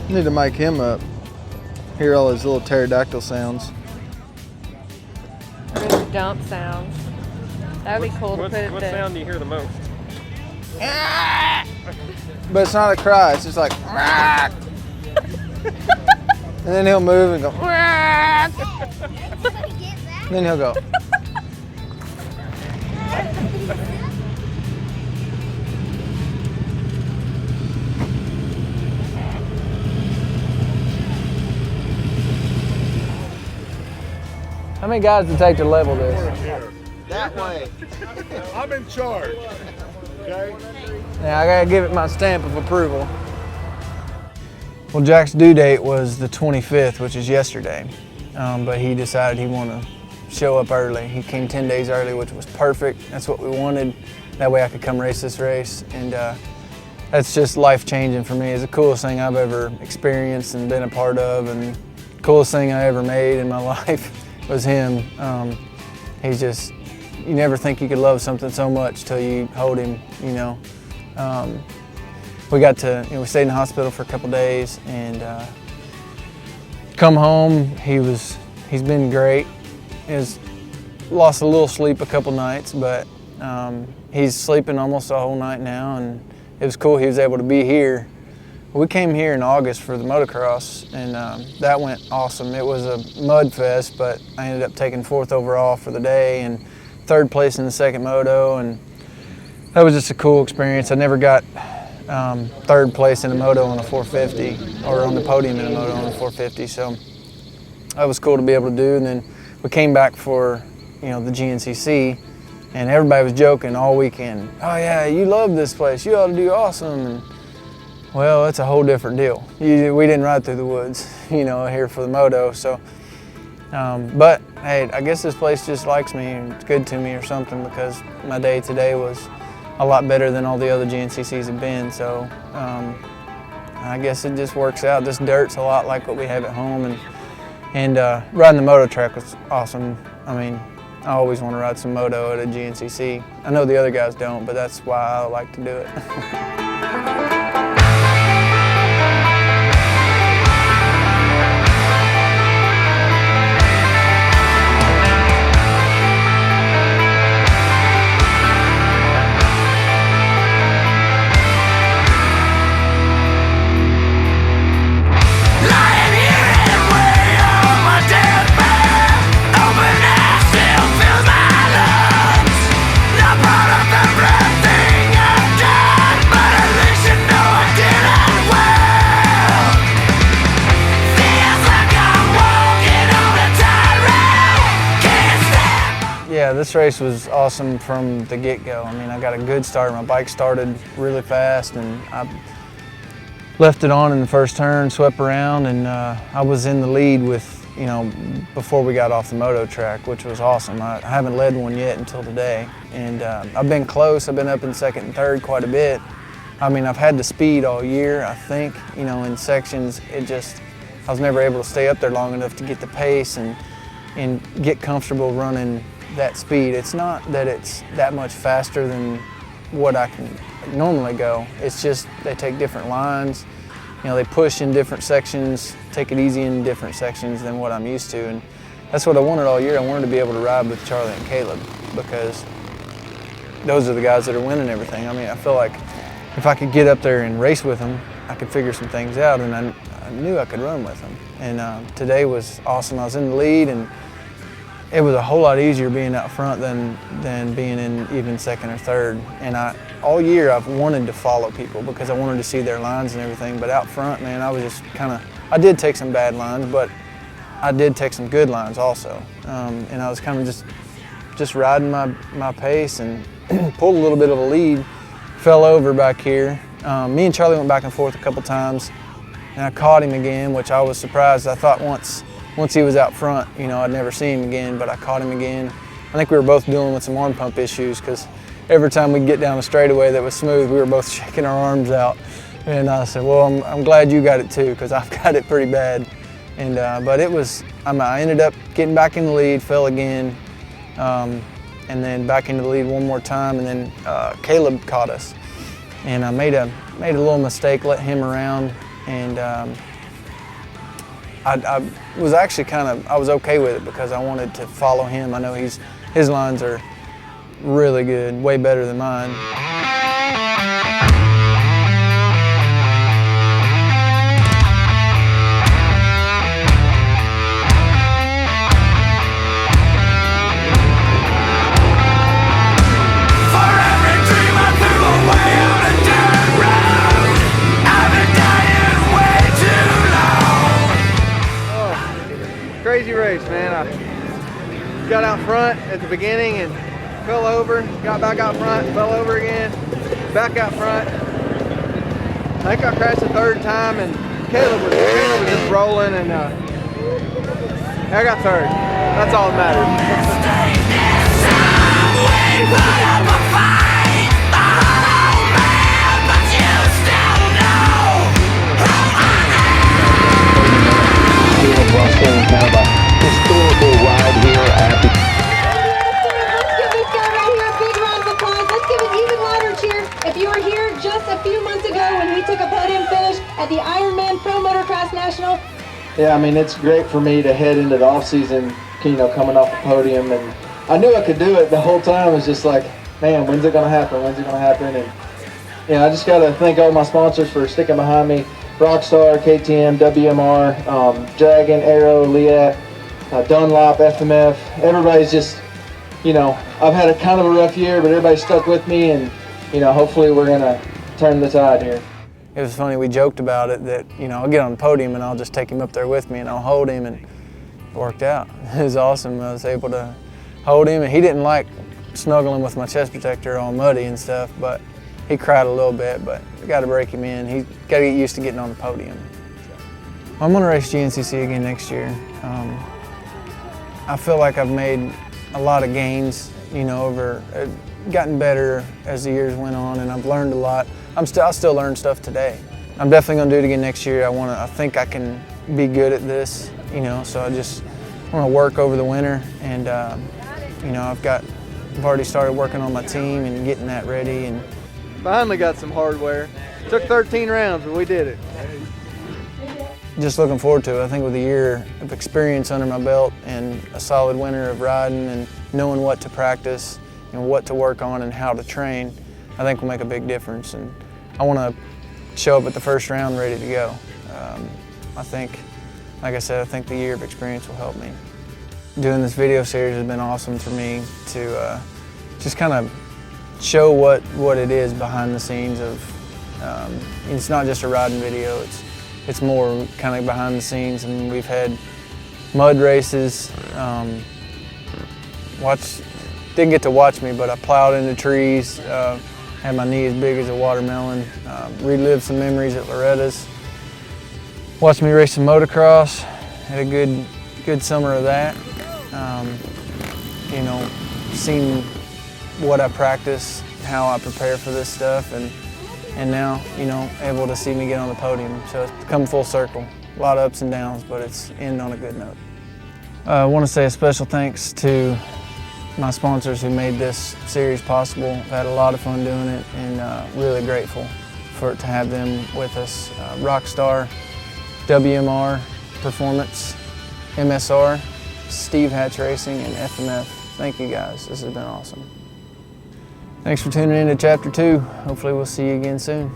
Need to mic him up. Hear all his little pterodactyl sounds. Or his dump sounds. That would be cool to put it What sound do you hear the most? But it's not a cry, it's just like and then he'll move and go and then he'll go. How many guys to take to level this? That way. I'm in charge. Okay? Yeah, I gotta give it my stamp of approval. Well, Jack's due date was the 25th, which is yesterday, but he decided he wanted to show up early. He came 10 days early, which was perfect. That's what we wanted. That way I could come race this race, and that's just life-changing for me. It's the coolest thing I've ever experienced and been a part of, and the coolest thing I ever made in my life was him. He's just, you never think you could love something so much till you hold him, you know. We got to, we stayed in the hospital for a couple days, and come home, he's been great. He's lost a little sleep a couple nights, but he's sleeping almost the whole night now, and it was cool he was able to be here. We came here in August for the motocross, and that went awesome. It was a mud fest, but I ended up taking 4th overall for the day and 3rd place in the second moto, and that was just a cool experience. I never got 3rd place in a moto on a 450, or on the podium in a moto on a 450, so that was cool to be able to do. And then we came back for the GNCC, and everybody was joking all weekend. Oh yeah, you love this place, you ought to do awesome. And, well, it's a whole different deal. We didn't ride through the woods, here for the moto. So, but hey, I guess this place just likes me and it's good to me or something, because my day today was a lot better than all the other GNCCs have been. So, I guess it just works out. This dirt's a lot like what we have at home, and riding the moto track was awesome. I mean, I always want to ride some moto at a GNCC. I know the other guys don't, but that's why I like to do it. Yeah, this race was awesome from the get-go. I mean, I got a good start. My bike started really fast, and I left it on in the first turn, swept around, and I was in the lead with, before we got off the moto track, which was awesome. I haven't led one yet until today, and I've been close. I've been up in 2nd and 3rd quite a bit. I mean, I've had the speed all year, I think. In sections, I was never able to stay up there long enough to get the pace and get comfortable running that speed. It's not that it's that much faster than what I can normally go. It's just they take different lines. They push in different sections, take it easy in different sections than what I'm used to. And that's what I wanted all year. I wanted to be able to ride with Charlie and Caleb, because those are the guys that are winning everything. I mean, I feel like if I could get up there and race with them, I could figure some things out, and I knew I could run with them. And today was awesome. I was in the lead, and it was a whole lot easier being out front than being in even 2nd or 3rd. And all year I've wanted to follow people because I wanted to see their lines and everything. But out front, man, I was just I did take some bad lines, but I did take some good lines also. And I was kind of just riding my pace, and pulled a little bit of a lead, fell over back here, Me and Charlie went back and forth a couple times, and I caught him again, which I was surprised. I thought once he was out front, you know, I'd never see him again, but I caught him again. I think we were both dealing with some arm pump issues because every time we'd get down a straightaway that was smooth, we were both shaking our arms out. And I said, well, I'm glad you got it too, because I've got it pretty bad. And but it was, I ended up getting back in the lead, fell again, and then back into the lead one more time, and then Caleb caught us. And I made a little mistake, let him around, and I was actually I was okay with it because I wanted to follow him. I know his lines are really good, way better than mine. Crazy race, man. I got out front at the beginning and fell over, got back out front, fell over again, back out front. I think I crashed the third time, and Caleb was just rolling, and I got third. That's all that matters. Historical ride here at the... Let's give this guy right here a big round of applause. Let's give an even louder cheer. If you were here just a few months ago when we took a podium finish at the Ironman Pro Motocross National. Yeah, I mean, it's great for me to head into the off season, you know, coming off the podium, and I knew I could do it the whole time. It was just like, man, when's it gonna happen? When's it gonna happen? And yeah, I just gotta thank all my sponsors for sticking behind me. Rockstar, KTM, WMR, Dragon, Arrow, Liat, Dunlop, FMF. Everybody's just, you know, I've had a kind of a rough year, but everybody's stuck with me, and, you know, hopefully we're gonna turn the tide here. It was funny, we joked about it that, you know, I'll get on the podium and I'll just take him up there with me and I'll hold him, and it worked out. It was awesome. I was able to hold him, and he didn't like snuggling with my chest protector all muddy and stuff, but he cried a little bit, but we got to break him in. He's got to get used to getting on the podium. I'm going to race GNCC again next year. I feel like I've made a lot of gains, you know, gotten better as the years went on, and I've learned a lot. I still learn stuff today. I'm definitely going to do it again next year. I think I can be good at this, you know, so I just want to work over the winter, and you know, I've already started working on my team and getting that ready, and finally got some hardware. Took 13 rounds, but we did it. Just looking forward to it. I think with a year of experience under my belt and a solid winter of riding and knowing what to practice and what to work on and how to train, I think will make a big difference. And I want to show up at the first round ready to go. I think, like I said, I think the year of experience will help me. Doing this video series has been awesome for me to just kind of show what it is behind the scenes of, it's not just a riding video, it's more kind of behind the scenes, and we've had mud races. Didn't get to watch me, but I plowed into trees, had my knee as big as a watermelon, relived some memories at Loretta's. Watched me race some motocross, had a good summer of that. You know, seen what I practice, how I prepare for this stuff, and now, you know, able to see me get on the podium. So it's come full circle. A lot of ups and downs, but it's end on a good note. I want to say a special thanks to my sponsors who made this series possible. I've had a lot of fun doing it, and really grateful to have them with us. Rockstar, WMR Performance, MSR, Steve Hatch Racing, and FMF. Thank you guys, this has been awesome. Thanks for tuning in to Chapter 2. Hopefully we'll see you again soon.